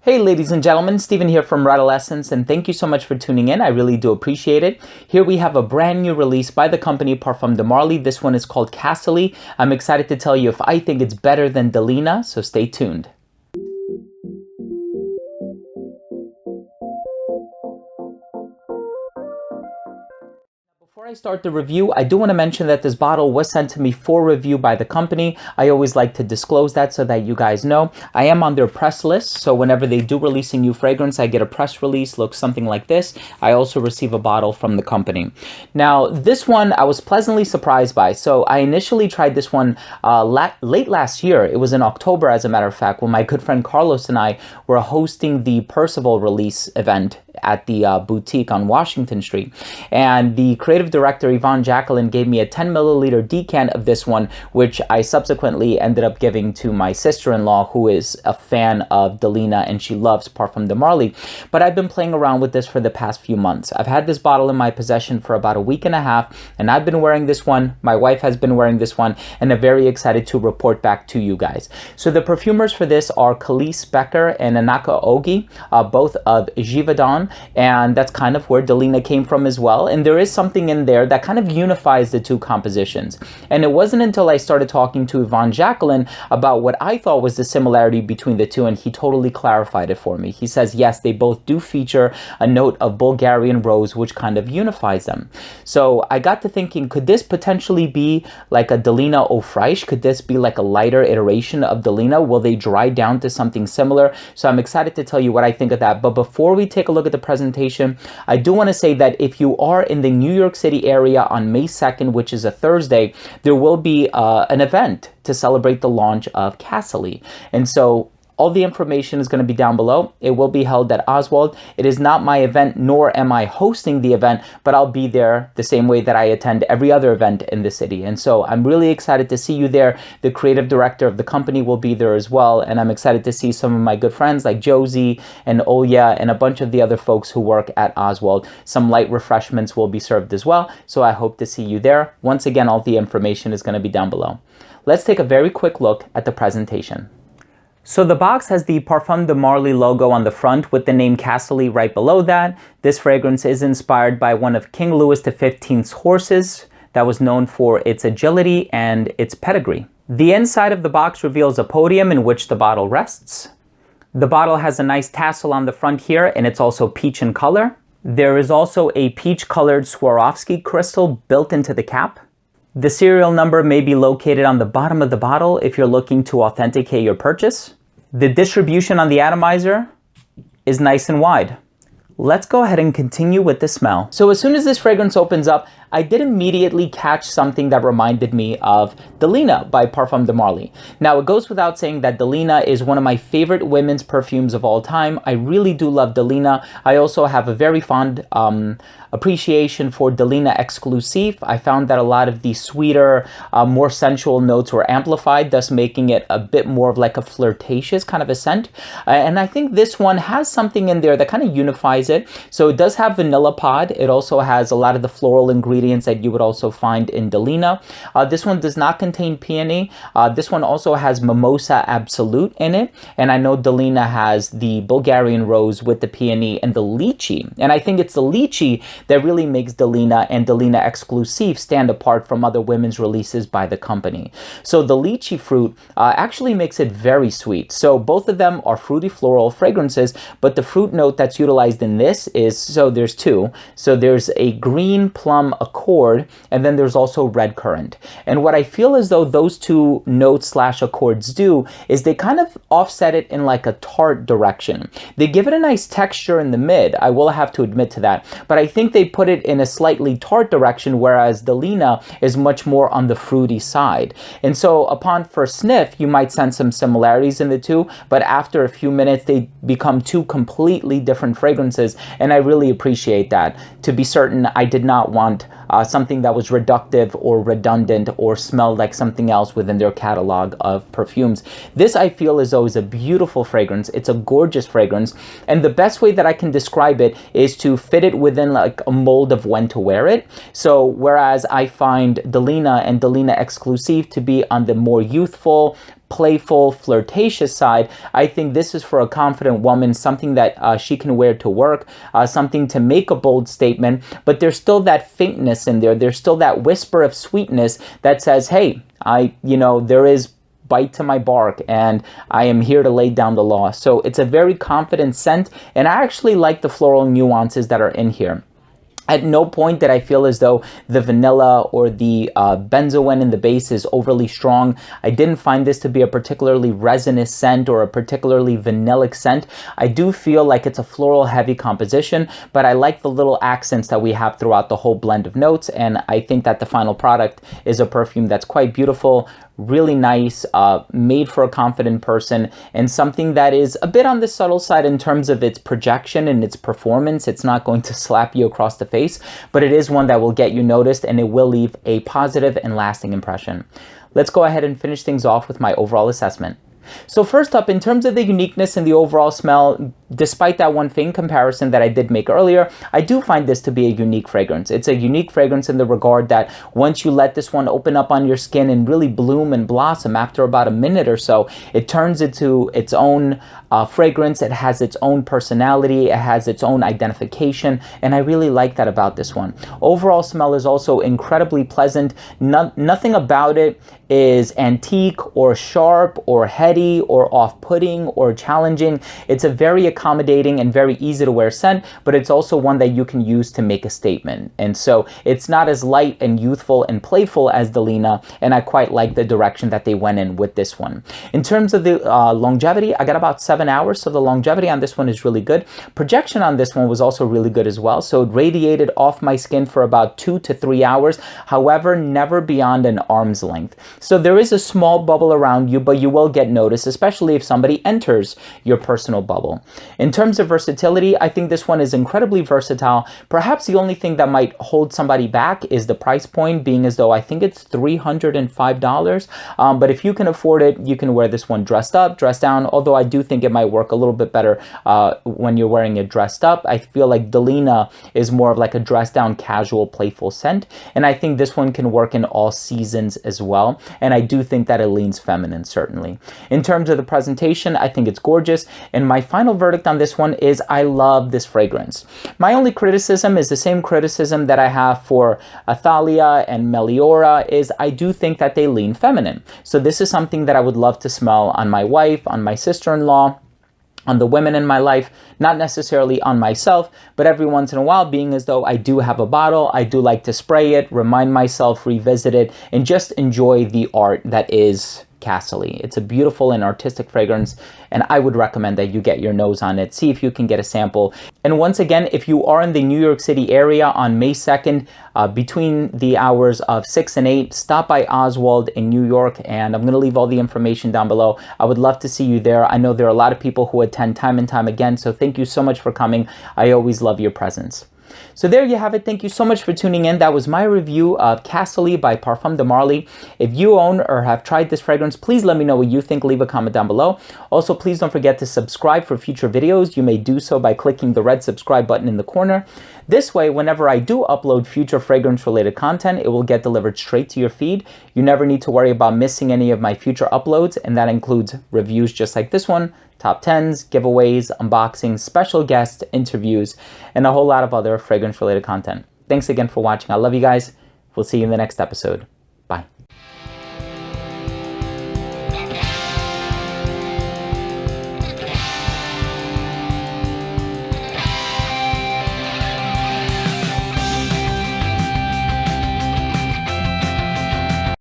Hey ladies and gentlemen, Steven here from Redolessence, and thank you so much for tuning in. I really do appreciate it. Here we have a brand new release by the company Parfum de Marly. This one is called Cassili. I'm excited to tell you if I think it's better than Delina, so stay tuned. Before I start the review, I do want to mention that this bottle was sent to me for review by the company. I always like to disclose that so that you guys know. I am on their press list, so whenever they do release a new fragrance, I get a press release, looks something like this. I also receive a bottle from the company. Now, this one I was pleasantly surprised by. So I initially tried this one late last year. It was in October, as a matter of fact, when my good friend Carlos and I were hosting the Percival release event at the boutique on Washington Street. And the creative director, Yvonne Jacqueline, gave me a 10 milliliter decant of this one, which I subsequently ended up giving to my sister-in-law, who is a fan of Delina and she loves Parfum de Marly. But I've been playing around with this for the past few months. I've had this bottle in my possession for about a week and a half, and I've been wearing this one. My wife has been wearing this one, and I'm very excited to report back to you guys. So the perfumers for this are Khalees Becker and Anaka Ogi, both of Givaudan, and that's kind of where Delina came from as well. And there is something in there that kind of unifies the two compositions. And it wasn't until I started talking to Yvonne Jacqueline about what I thought was the similarity between the two, and he totally clarified it for me. He says, yes, they both do feature a note of Bulgarian rose, which kind of unifies them. So I got to thinking, could this potentially be like a Delina Eau Fraiche? Could this be like a lighter iteration of Delina? Will they dry down to something similar? So I'm excited to tell you what I think of that. But before we take a look at the presentation, I do want to say that if you are in the New York City area on May 2nd, which is a Thursday, there will be an event to celebrate the launch of Cassili. And so all the information is going to be down below. It will be held at Osswald. It is not my event, nor am I hosting the event, but I'll be there the same way that I attend every other event in the city. And so I'm really excited to see you there. The creative director of the company will be there as well. And I'm excited to see some of my good friends like Josie and Olya and a bunch of the other folks who work at Osswald. Some light refreshments will be served as well. So I hope to see you there. Once again, all the information is going to be down below. Let's take a very quick look at the presentation. So the box has the Parfum de Marly logo on the front with the name Cassili right below that. This fragrance is inspired by one of King Louis XV's horses that was known for its agility and its pedigree. The inside of the box reveals a podium in which the bottle rests. The bottle has a nice tassel on the front here, and it's also peach in color. There is also a peach-colored Swarovski crystal built into the cap. The serial number may be located on the bottom of the bottle if you're looking to authenticate your purchase. The distribution on the atomizer is nice and wide. Let's go ahead and continue with the smell. So as soon as this fragrance opens up, I did immediately catch something that reminded me of Delina by Parfum de Marly. Now, it goes without saying that Delina is one of my favorite women's perfumes of all time. I really do love Delina. I also have a very fond appreciation for Delina Exclusive. I found that a lot of the sweeter, more sensual notes were amplified, thus making it a bit more of like a flirtatious kind of a scent. And I think this one has something in there that kind of unifies it. So it does have vanilla pod. It also has a lot of the floral ingredients that you would also find in Delina. This one does not contain peony. This one also has Mimosa Absolute in it. And I know Delina has the Bulgarian rose with the peony and the lychee. And I think it's the lychee that really makes Delina and Delina Exclusive stand apart from other women's releases by the company. So the lychee fruit actually makes it very sweet. So both of them are fruity floral fragrances, but the fruit note that's utilized in this is, so there's two. So there's a green plum accord, and then there's also red currant. And what I feel as though those two notes / accords do is they kind of offset it in like a tart direction. They give it a nice texture in the mid, I will have to admit to that, but I think they put it in a slightly tart direction, whereas Delina is much more on the fruity side. And so upon first sniff, you might sense some similarities in the two, but after a few minutes, they become two completely different fragrances, and I really appreciate that. To be certain, I did not want something that was reductive or redundant or smelled like something else within their catalog of perfumes. This, I feel as though, is a beautiful fragrance. It's a gorgeous fragrance, and the best way that I can describe it is to fit it within like a mold of when to wear it. So whereas I find Delina and Delina Exclusive to be on the more youthful, playful, flirtatious side, I think this is for a confident woman, something that she can wear to work, something to make a bold statement, but there's still that faintness in there. There's still that whisper of sweetness that says, hey, there is bite to my bark and I am here to lay down the law. So it's a very confident scent, and I actually like the floral nuances that are in here. At no point did I feel as though the vanilla or the benzoin in the base is overly strong. I didn't find this to be a particularly resinous scent or a particularly vanillic scent. I do feel like it's a floral heavy composition, but I like the little accents that we have throughout the whole blend of notes, and I think that the final product is a perfume that's quite beautiful, really nice, made for a confident person, and something that is a bit on the subtle side in terms of its projection and its performance. It's not going to slap you across the face, but it is one that will get you noticed, and it will leave a positive and lasting impression. Let's go ahead and finish things off with my overall assessment. So first up, in terms of the uniqueness and the overall smell, despite that one faint comparison that I did make earlier, I do find this to be a unique fragrance. It's a unique fragrance in the regard that once you let this one open up on your skin and really bloom and blossom, after about a minute or so, it turns into its own fragrance. It has its own personality. It has its own identification, and I really like that about this one. Overall smell is also incredibly pleasant. Nothing about it is antique or sharp or heady or off-putting or challenging. It's a very accommodating and very easy to wear scent, but it's also one that you can use to make a statement. And so it's not as light and youthful and playful as Delina, and I quite like the direction that they went in with this one. In terms of the longevity, I got about 7 hours, so the longevity on this one is really good. Projection on this one was also really good as well, so it radiated off my skin for about 2 to 3 hours, however, never beyond an arm's length. So there is a small bubble around you, but you will get noticed, especially if somebody enters your personal bubble. In terms of versatility, I think this one is incredibly versatile. Perhaps the only thing that might hold somebody back is the price point, being as though I think it's $305. But if you can afford it, you can wear this one dressed up, dressed down, although I do think it might work a little bit better when you're wearing it dressed up. I feel like Delina is more of like a dressed down, casual, playful scent, and I think this one can work in all seasons as well, and I do think that it leans feminine, certainly. In terms of the presentation, I think it's gorgeous, and my final verdict on this one is I love this fragrance. My only criticism is the same criticism that I have for Athalia and Meliora, is I do think that they lean feminine. So this is something that I would love to smell on my wife, on my sister-in-law, on the women in my life, not necessarily on myself, but every once in a while, being as though I do have a bottle, I do like to spray it, remind myself, revisit it, and just enjoy the art that is Cassili. It's a beautiful and artistic fragrance, and I would recommend that you get your nose on it, see if you can get a sample. And once again, if you are in the New York City area on May 2nd, between the hours of 6 and 8, stop by Osswald in New York, and I'm going to leave all the information down below. I would love to see you there. I know there are a lot of people who attend time and time again, so thank you so much for coming. I always love your presence. So there you have it. Thank you so much for tuning in. That was my review of Cassili by Parfums de Marly. If you own or have tried this fragrance, please let me know what you think. Leave a comment down below. Also, please don't forget to subscribe for future videos. You may do so by clicking the red subscribe button in the corner. This way, whenever I do upload future fragrance-related content, it will get delivered straight to your feed. You never need to worry about missing any of my future uploads, and that includes reviews just like this one, top 10s, giveaways, unboxings, special guests, interviews, and a whole lot of other fragrance-related content. Thanks again for watching. I love you guys. We'll see you in the next episode.